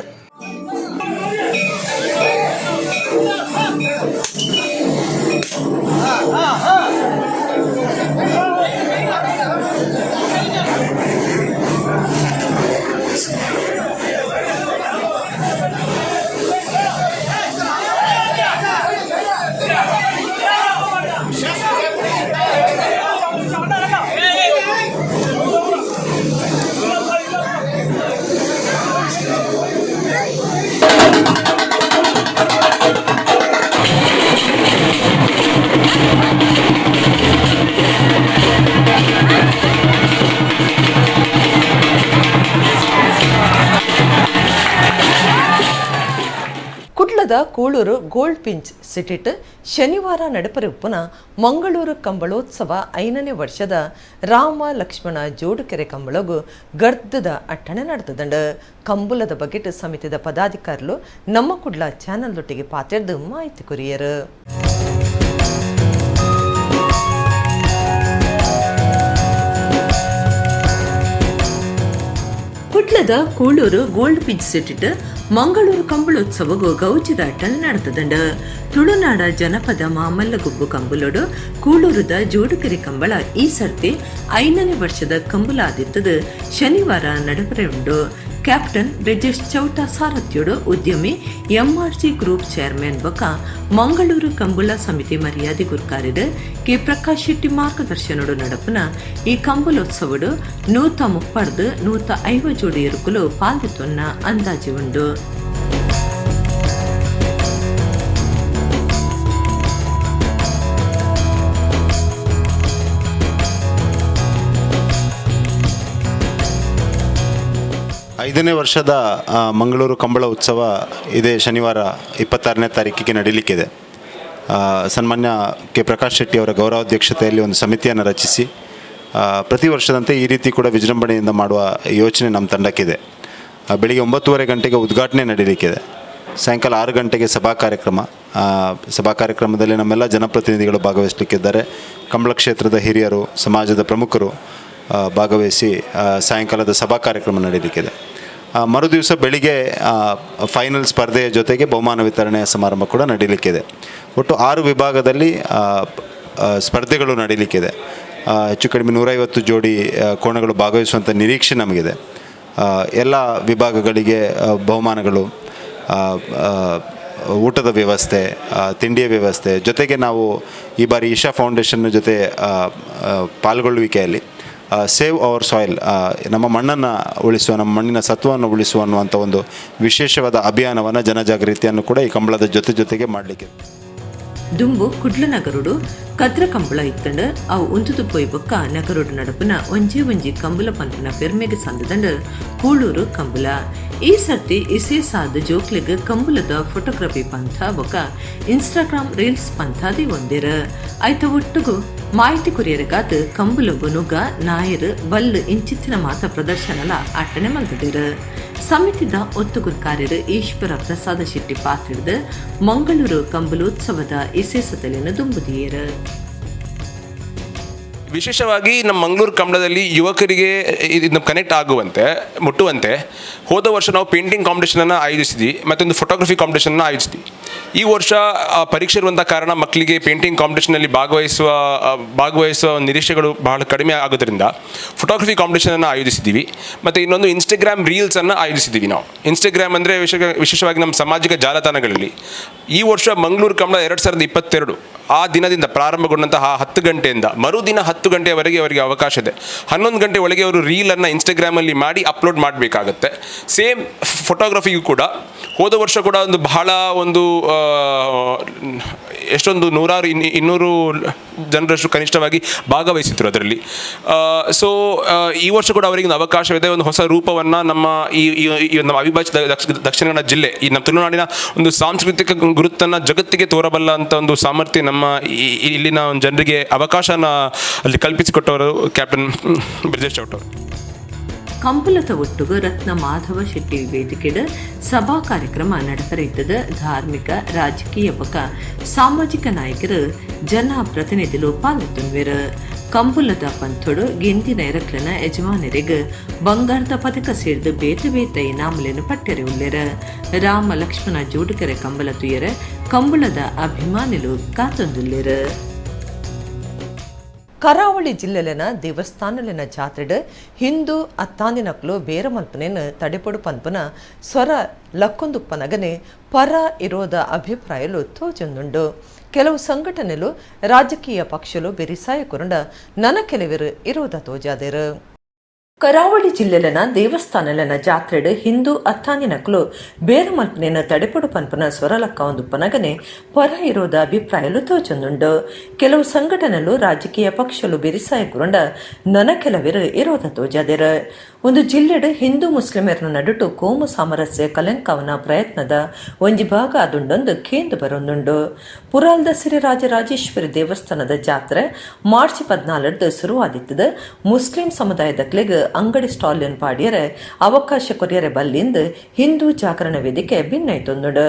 ಕುಡ್ಲದ ಕೂಳೂರು ಗೋಲ್ಡ್ ಪಿಂಚ್ ಸಿಟಿಟ್ ಶನಿವಾರ ನಡಪರಿಪ್ಪುನ ಮಂಗಳೂರು ಕಂಬಳೋತ್ಸವ 5ನೇ ವರ್ಷದ ರಾಮ ಲಕ್ಷ್ಮಣ ಜೋಡುಕೆರೆ ಕಂಬಳಗು ಗರ್ಧದ ಅಟ್ಟಣೆ ನಡೆತದಂಡು. ಕಂಬುಲದ ಬಗೆಟ್ ಸಮಿತಿದ ಪದಾಧಿಕಾರಿಗಳು ನಮ್ಮ ಕುಡ್ಲ ಚಾನಲ್ದೊಟ್ಟಿಗೆ ಪಾತೆರ್ದು ಮಾಹಿತಿ ಕೊರಿಯರು. ಕುಡ್ಲದ ಕೂಳೂರು ಗೋಲ್ಡ್ ಪಿಂಚ್ ಸಿಟಿಟ್ ಮಂಗಳೂರು ಕಂಬಳೋತ್ಸವಗೂ ಗೌಜಿದ ಅಟ್ಟಣೆ ನಡೆತದಂಡು. ತುಳುನಾಡ ಜನಪದ ಮಾಮಲ್ಲ ಗುಬ್ಬು ಕಂಬುಲೋಡು ಕೂಳೂರುದ ಜೋಡುಕೆರೆ ಕಂಬಳ ಈ ಸರ್ತಿ 5ನೇ ವರ್ಷದ ಕಂಬಳ ಆದಿತ್ತದು ಶನಿವಾರ ನಡಪರೆ ಉಂಡು. ಕ್ಯಾಪ್ಟನ್ ಬ್ರಿಜೇಶ್ ಚೌಟ ಸಾರಥ್ಯೋಡು ಉದ್ಯಮಿ MRC ಗ್ರೂಪ್ ಚೇರ್ಮನ್ ಬೊಕ್ಕ ಮಂಗಳೂರು ಕಂಬಳ ಸಮಿತಿ ಮರ್ಯಾದೆ ಗುರುಕಾರ್ಯಡ್ ಕೆ ಪ್ರಕಾಶ್ ಶೆಟ್ಟಿ ಮಾರ್ಗದರ್ಶನೋಡು ನಡಪುನ ಈ ಕಂಬಳೋತ್ಸವಡು 130-150 ಜೋಡಿ ಇರುಕುಲು ಪಾಲ್ದಿತ್ತೊನ್ನ ಅಂದಾಜು ಉಂಡು. ಐದನೇ ವರ್ಷದ ಮಂಗಳೂರು ಕಂಬಳ ಉತ್ಸವ ಇದೇ ಶನಿವಾರ 26ನೇ ತಾರೀಕಿಗೆ ನಡೀಲಿಕ್ಕಿದೆ. ಸನ್ಮಾನ್ಯ ಕೆ ಪ್ರಕಾಶ್ ಶೆಟ್ಟಿ ಅವರ ಗೌರವಾಧ್ಯಕ್ಷತೆಯಲ್ಲಿ ಒಂದು ಸಮಿತಿಯನ್ನು ರಚಿಸಿ ಪ್ರತಿ ವರ್ಷದಂತೆ ಈ ರೀತಿ ಕೂಡ ವಿಜೃಂಭಣೆಯಿಂದ ಮಾಡುವ ಯೋಚನೆ ನಮ್ಮ ತಂಡಕ್ಕಿದೆ. ಬೆಳಿಗ್ಗೆ 9:30 ಗಂಟೆಗೆ ಉದ್ಘಾಟನೆ ನಡೀಲಿಕ್ಕಿದೆ. ಸಾಯಂಕಾಲ 6 ಗಂಟೆಗೆ ಸಭಾ ಕಾರ್ಯಕ್ರಮದಲ್ಲಿ ನಮ್ಮೆಲ್ಲ ಜನಪ್ರತಿನಿಧಿಗಳು ಭಾಗವಹಿಸಲಿಕ್ಕಿದ್ದಾರೆ. ಕಂಬಳ ಕ್ಷೇತ್ರದ ಹಿರಿಯರು, ಸಮಾಜದ ಪ್ರಮುಖರು ಭಾಗವಹಿಸಿ ಸಾಯಂಕಾಲದ ಸಭಾ ಕಾರ್ಯಕ್ರಮ ನಡೀಲಿಕ್ಕಿದೆ. ಮರುದಿವಸ ಬೆಳಿಗ್ಗೆ ಫೈನಲ್ ಸ್ಪರ್ಧೆಯ ಜೊತೆಗೆ ಬಹುಮಾನ ವಿತರಣೆಯ ಸಮಾರಂಭ ಕೂಡ ನಡೀಲಿಕ್ಕಿದೆ. ಒಟ್ಟು 6 ವಿಭಾಗದಲ್ಲಿ ಸ್ಪರ್ಧೆಗಳು ನಡೀಲಿಕ್ಕಿದೆ. ಹೆಚ್ಚು ಕಡಿಮೆ 150 ಜೋಡಿ ಕೋಣಗಳು ಭಾಗವಹಿಸುವಂಥ ನಿರೀಕ್ಷೆ ನಮಗಿದೆ. ಎಲ್ಲ ವಿಭಾಗಗಳಿಗೆ ಬಹುಮಾನಗಳು, ಊಟದ ವ್ಯವಸ್ಥೆ, ತಿಂಡಿಯ ವ್ಯವಸ್ಥೆ ಜೊತೆಗೆ ನಾವು ಈ ಬಾರಿ ಇಶಾ ಫೌಂಡೇಶನ್ ಜೊತೆ ಪಾಲ್ಗೊಳ್ಳುವಿಕೆಯಲ್ಲಿ ಸೇವ್ ಅವರ್ ಸಾಯಿಲ್, ನಮ್ಮ ಮಣ್ಣನ್ನು ಉಳಿಸುವ, ನಮ್ಮ ಮಣ್ಣಿನ ಸತ್ವವನ್ನು ಉಳಿಸುವ ಅನ್ನುವಂಥ ಒಂದು ವಿಶೇಷವಾದ ಅಭಿಯಾನವನ್ನು, ಜನಜಾಗೃತಿಯನ್ನು ಕೂಡ ಈ ಕಂಬಳದ ಜೊತೆಗೆ ಮಾಡಲಿಕ್ಕೆ. ದುಂಬು ಕುಡ್ಲ ನಗರುಡು ಕದ್ರ ಕಂಬಳ ಇತ್ತಂಡ ಅವು ಉಂತುದು ಪೋಯ್ ಬೊಕ್ಕ ನಗರುಡು ನಡಪುನ ಒಂಜಿ ಕಂಬಳ ಪಂಪನ ಪೆರ್ಮೆಗೆ ಸಂದದಂಡ ಕೂಳೂರು ಕಂಬಳ. ಈ ಸರ್ತಿ ಇಸೇ ಸಾದ ಜೋಕ್ಲೆಗ್ ಕಂಬಳದ ಫೋಟೋಗ್ರಫಿ ಪಂಥ ಬೊಕ್ಕ ಇನ್ಸ್ಟಾಗ್ರಾಮ್ ರೀಲ್ಸ್ ಪಂಥಾದಿ ಒಂದಿರ. ಐತ ಒಟ್ಟುಗು ಮಾಹಿತಿ ಕುರಿಯರಿಗಾದ ಕಂಬಳಗು ನುಗ ನಾಯರು ಬಲ್ಲು ಇಂಚಿತ್ತಿನ ಮಾತ ಪ್ರದರ್ಶನಲ ಅಟ್ಟನೆ ಮಲ್ದಿರು. ಸಮಿತಿದ ಒತ್ತುಗುರು ಕಾರ್ಯರು ಈಶ್ವರ ಪ್ರಸಾದ ಶೆಟ್ಟಿ ಪಾತ್ರಿಡ್ದು ಮಂಗಳೂರು ಕಂಬಳೋತ್ಸವದ ವಿಶೇಷತೆಯನ್ನು ದುಂಬುದಿಯರು. ವಿಶೇಷವಾಗಿ ನಮ್ಮ ಮಂಗಳೂರು ಕಂಬಳದಲ್ಲಿ ಯುವಕರಿಗೆ ಇದು ಕನೆಕ್ಟ್ ಆಗುವಂತೆ ಮುಟ್ಟುವಂತೆ ಹೋದ ವರ್ಷ ನಾವು ಪೇಂಟಿಂಗ್ ಕಾಂಪಿಟೇಷನನ್ನು ಆಯೋಜಿಸಿದ್ವಿ, ಮತ್ತೊಂದು ಫೋಟೋಗ್ರಫಿ ಕಾಂಪಿಟೇಷನ್ನ ಆಯೋಜಿಸಿದ್ವಿ. ಈ ವರ್ಷ ಪರೀಕ್ಷೆ ಇರುವಂಥ ಕಾರಣ ಮಕ್ಕಳಿಗೆ ಪೇಂಟಿಂಗ್ ಕಾಂಪಿಟೇಷನಲ್ಲಿ ಭಾಗವಹಿಸುವ ನಿರೀಕ್ಷೆಗಳು ಬಹಳ ಕಡಿಮೆ ಆಗೋದ್ರಿಂದ ಫೋಟೋಗ್ರಫಿ ಕಾಂಪಿಟೇಷನನ್ನು ಆಯೋಜಿಸಿದ್ದೀವಿ. ಮತ್ತು ಇನ್ನೊಂದು ಇನ್ಸ್ಟಾಗ್ರಾಮ್ ರೀಲ್ಸನ್ನು ಆಯೋಜಿಸಿದ್ದೀವಿ. ನಾವು ಇನ್ಸ್ಟಾಗ್ರಾಮ್ ಅಂದರೆ ವಿಶೇಷವಾಗಿ ನಮ್ಮ ಸಾಮಾಜಿಕ ಜಾಲತಾಣಗಳಲ್ಲಿ ಈ ವರ್ಷ ಮಂಗಳೂರು ಕಂಬಳ 2022 ಆ ದಿನದಿಂದ ಪ್ರಾರಂಭಗೊಂಡಂತಹ 10 ಗಂಟೆಯಿಂದ ಮರುದಿನ 10 ಗಂಟೆಯವರೆಗೆ ಅವರಿಗೆ ಅವಕಾಶ ಇದೆ. 11 ಗಂಟೆ ಒಳಗೆ ಅವರು ರೀಲನ್ನು ಇನ್ಸ್ಟಾಗ್ರಾಮಲ್ಲಿ ಮಾಡಿ ಅಪ್ಲೋಡ್ ಮಾಡಬೇಕಾಗತ್ತೆ. ಸೇಮ್ ಫೋಟೋಗ್ರಫಿಗೂ ಕೂಡ ಹೋದ ವರ್ಷ ಕೂಡ ಬಹಳ ಎಷ್ಟೊಂದು 100-200 ಜನರಷ್ಟು ಕನಿಷ್ಠವಾಗಿ ಭಾಗವಹಿಸಿದ್ರು ಅದರಲ್ಲಿ. ಸೊ ಈ ವರ್ಷ ಕೂಡ ಅವರಿಗೆ ಒಂದು ಅವಕಾಶವಿದೆ. ಒಂದು ಹೊಸ ರೂಪವನ್ನು ನಮ್ಮ ನಮ್ಮ ಅವಿಭಾಜಿತ ದಕ್ಷಿಣ ಕನ್ನಡ ಜಿಲ್ಲೆ, ಈ ನಮ್ಮ ತುಳುನಾಡಿನ ಒಂದು ಸಾಂಸ್ಕೃತಿಕ ಗುರುತನ್ನು ಜಗತ್ತಿಗೆ ತೋರಬಲ್ಲ ಅಂತ ಒಂದು ಸಾಮರ್ಥ್ಯ ನಮ್ಮ ಇಲ್ಲಿನ ಜನರಿಗೆ ಅವಕಾಶನ ಅಲ್ಲಿ ಕಲ್ಪಿಸಿಕೊಟ್ಟವರು ಕ್ಯಾಪ್ಟನ್ ಬ್ರಿಜೇಶ್ ಚೌಟ್ ಅವರು. ಕಂಬಳದ ಒಟ್ಟುಗು ರತ್ನ ಮಾಧವ ಶೆಟ್ಟಿ ವೇದಿಕೆಡ್ ಸಭಾ ಕಾರ್ಯಕ್ರಮ ನಡಪರಿದ್ದದ ಧಾರ್ಮಿಕ ರಾಜಕೀಯ ಬೊಕ ಸಾಮಾಜಿಕ ನಾಯಕರು ಜನಪ್ರತಿನಿಧಿಗಳು ಪಾಲ್ಗೊಂಡಿರು. ಕಂಬಳದ ಪಂಥೊಡು ಗೆಂದಿನ ಎರಕ್ಲನ ಯಜಮಾನರಿಗೆ ಬಂಗಾರದ ಪದಕ ಸೇರಿದು ಬೇತೆ ಇನಾಮಲೆಯನ್ನು ಪಟ್ಟೆರೆ ಉಳ್ಳೆರ. ರಾಮ ಲಕ್ಷ್ಮಣ ಜೋಡುಕೆರೆ ಕಂಬಳ ತುಯ್ಯರ ಕಂಬಳದ ಅಭಿಮಾನಿಗಳು ಕಾತೊಂದುಲ್ಲೆರು. ಕರಾವಳಿ ಜಿಲ್ಲೆಲಿನ ದೇವಸ್ಥಾನಲಿನ ಜಾತ್ರೆಡ್ ಹಿಂದೂ ಅತ್ತಾಂದಿನಕ್ಲು ಬೇರ ಮಲ್ಪನೆಯನ್ನು ತಡೆಪಡು ಪನ್ಪುನ ಸ್ವರ ಲಕ್ಕೊಂದುಪ್ಪನಗನೆ ಪರ ಇರೋದ ಅಭಿಪ್ರಾಯಲು ತೋಜೊಂದುಂಡು. ಕೆಲವು ಸಂಘಟನೆಲು ರಾಜಕೀಯ ಪಕ್ಷಲು ಬೆರಿಸಾಯ ಕುರಂಡ ನನ ಕೆಲವರು ಇರೋದ ತೋಜಾದೇರು. ಕರಾವಳಿ ಜಿಲ್ಲೆಲನ ದೇವಸ್ಥಾನಲನ ಜಾತ್ರೆಡ್ ಹಿಂದೂ ಅತ್ತಾಂದಿನಕ್ಲು ಬೇರು ಮಲ್ಪನೆಯನ್ನು ತಡೆಪಡು ಪನ್ಪನ ಸ್ವರಲಕ್ಕ ಒಂದು ಪನಗನೆ ಪರ ಇರೋದ ಅಭಿಪ್ರಾಯಲು ತೋಚೊಂದುಂಡು. ಕೆಲವು ಸಂಘಟನೆಲು ರಾಜಕೀಯ ಪಕ್ಷಲು ಬೆರಿಸಾಯ ಕುರಂಡ ನನ ಕೆಲವರು ಇರೋದ ತೋಜಾದೇರ. ಒಂದು ಜಿಲ್ಲೆಡ್ ಹಿಂದೂ ಮುಸ್ಲಿಮರ ನಡುಟು ಕೋಮು ಸಾಮರಸ್ಯ ಕಲಂಕವನ ಪ್ರಯತ್ನದ ಒಂಜಿ ಭಾಗ ಅದುಂಡೊಂದು ಕೇಂದ್ರ ಬರೊಂದುಂಡು. ಪುರಾಲ್ದ ಶ್ರೀರಾಜರಾಜೇಶ್ವರಿ ದೇವಸ್ಥಾನದ ಜಾತ್ರೆ ಮಾರ್ಚ್ 14 ಶುರುವಾದಿತ್ತದ. ಮುಸ್ಲಿಂ ಸಮುದಾಯದಕ್ಲೆಗ್ ಅಂಗಡಿ ಸ್ಟಾಲ್ ಪಾಡಿಯರೆ ಅವಕಾಶ ಕೊರಿಯರೆ ಬಲ್ಲಿಂದ ಹಿಂದೂ ಜಾಗರಣ ವೇದಿಕೆ ಭಿನ್ನೈತೊಂದುಂಡು.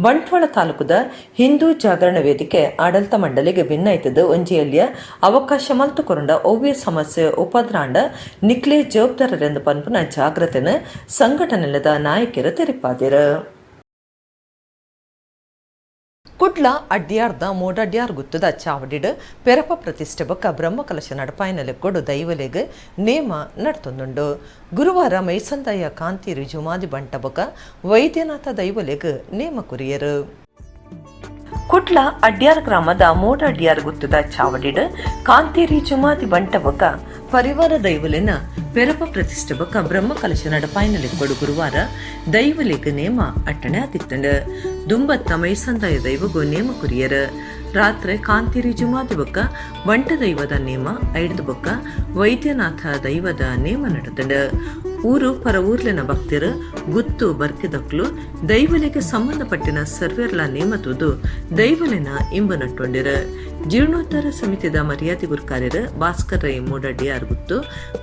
ಬಂಟ್ವಾಳ ತಾಲೂಕುದ ಹಿಂದೂ ಜಾಗರಣ ವೇದಿಕೆ ಆಡಳಿತ ಮಂಡಳಿಗೆ ಭಿನ್ನೈತದ ಒಂಜಿಯಲ್ಲಿಯ ಅವಕಾಶ ಮಲ್ತು ಕೊರಂಡ ಒವ್ವೆ ಸಮಸ್ಯೆ ಉಪದ್ರಾಂಡ ನಿಕ್ಲೆ ಜವಾಬ್ದಾರರೆಂದು ಪನ್ಪುನ ಜಾಗ್ರತೆನ ಸಂಘಟನೆಲದ ನಾಯಕರು ತೆರಿಪಾದಿರು. ಕುಡ್ಲ ಅಡ್ಯಾರ್ದ ಮೋಡಡ್ಯಾರ್ ಗುತ್ತದ ಚಾವಡಿಡ್ ಪೆರಪ ಪ್ರತಿಷ್ಠೆ ಬೊಕ್ಕ ಬ್ರಹ್ಮಕಲಶ ನಡಪಾಯಿನಲ್ಲಿ ಕೊಡು ದೈವಲೆಗ್ ನೇಮ ನಡ್ತೊಂದುಂಡು. ಗುರುವಾರ ಮೈಸಂದಾಯ ಕಾಂತಿ ರಿಜುಮಾದಿ ಬಂಟ ಬೊಕ್ಕ ವೈದ್ಯನಾಥ ದೈವಲೆಗ್ ನೇಮ ಕುರಿಯರು. ಕುಡ್ಲ ಅಡ್ಯಾರ್ ಗ್ರಾಮದ ಮೋಡ ಅಡ್ಯಾರ್ ಗುತ್ತದ ಚಾವಡಿಡ್ ಕಾಂತೇರಿ ಜುಮಾದಿ ಬಂಟ ಬೊಕ್ಕ ಪರಿವಾರ ದೈವಲೆನ ಪೆರಪ ಪ್ರತಿಷ್ಠೆ ಬೊಕ್ಕ ಬ್ರಹ್ಮಕಲಶ ನಡಪಾಯಿನಲ್ಲಿ ಕೊಡು ಗುರುವಾರ ದೈವಲೆಗ್ ನೇಮ ಅಟ್ಟಣೆ ಆದಿತ್ತಂಡು. ದುಂಬತ್ತ ಮೈಸಂದಾಯ ದೈವಗೂ ನೇಮ ಕುರಿಯರ. ರಾತ್ರಿ ಕಾಂತೇರಿ ಜುಮಾದಿ ಬೊಕ್ಕ ಬಂಟ ದೈವದ ನೇಮ ಐಡ್ದು ಬೊಕ್ಕ ವೈದ್ಯನಾಥ ದೈವದ ನೇಮ ನಡತಂಡು. ಊರು ಪರ ಊರ್ಲಿನ ಭಕ್ತರು ಗುತ್ತು ಬರ್ಕಿದಕ್ಲು ದೈವಲೆಗೆ ಸಂಬಂಧಪಟ್ಟಿನ ಸರ್ವೇರ್ಲ ನೇಮ ತೂದು ದೈವಲೆನ ಇಂಬ ನಟ್ಟೊಂಡಿರು. ಜೀರ್ಣೋದ್ಧಾರ ಸಮಿತಿದ ಮರ್ಯಾದೆ ಗುರ್ಕಾರ್ಯರು ಭಾಸ್ಕರ್ ರೈ ಮೋಡಡ್ಯಾರ್ ಗುತ್ತು,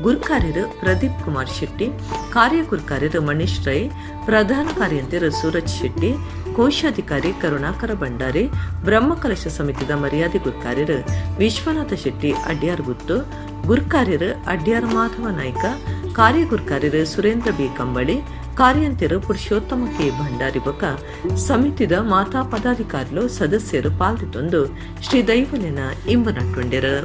ಗುರ್ಕಾರ್ಯರು ಪ್ರದೀಪ್ ಕುಮಾರ್ ಶೆಟ್ಟಿ, ಕಾರ್ಯ ಗುರ್ಕಾರ್ಯರು ಮನೀಶ್ ರೈ, ಪ್ರಧಾನ ಕಾರ್ಯಂತರು ಸೂರಜ್ ಶೆಟ್ಟಿ, ಕೋಶಾಧಿಕಾರಿ ಕರುಣಾಕರ ಭಂಡಾರಿ, ಬ್ರಹ್ಮಕಲಶ ಸಮಿತಿದ ಮರ್ಯಾದೆ ಗುರ್ಕಾರ್ಯರು ವಿಶ್ವನಾಥ ಶೆಟ್ಟಿ ಅಡ್ಯಾರ್ ಗುತ್ತು, ಗುರ್ಕಾರ್ಯರು ಅಡ್ಯಾರ್ ಮಾಧವ ನಾಯ್ಕ, ಕಾರ್ಯ ಗುರ್ಕಾರ್ಯರು ಸುರೇಂದ್ರ ಬಿ ಕಂಬಳಿ, ಕಾರ್ಯಂತರು ಪುರುಷೋತ್ತಮ ಕೆ ಭಂಡಾರಿ ಬೊಕ್ಕ ಸಮಿತಿದ ಮಾತಾ ಪದಾಧಿಕಾರಿಗಳು ಸದಸ್ಯರು ಪಾಲ್ಗೊಂಡು ಶ್ರೀ ದೈವಲೆನ ಇಂಬ ನಟ್ಟೊಂಡೆರು.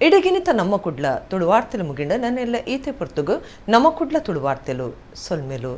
ಇಡಗಿನಿತ ನಮ್ಮ ಕುಡ್ಲ ತುಳುವಾರ್ತೆಲು ಮುಗಿಂಡ ನನ್ನೆಲ್ಲ ಈತೆ ಪೊರ್ತುಗು ನಮ್ಮ ಕುಡ್ಲ ತುಳುವಾರ್ತೆಲು ಸೊಲ್ಮೆಲು.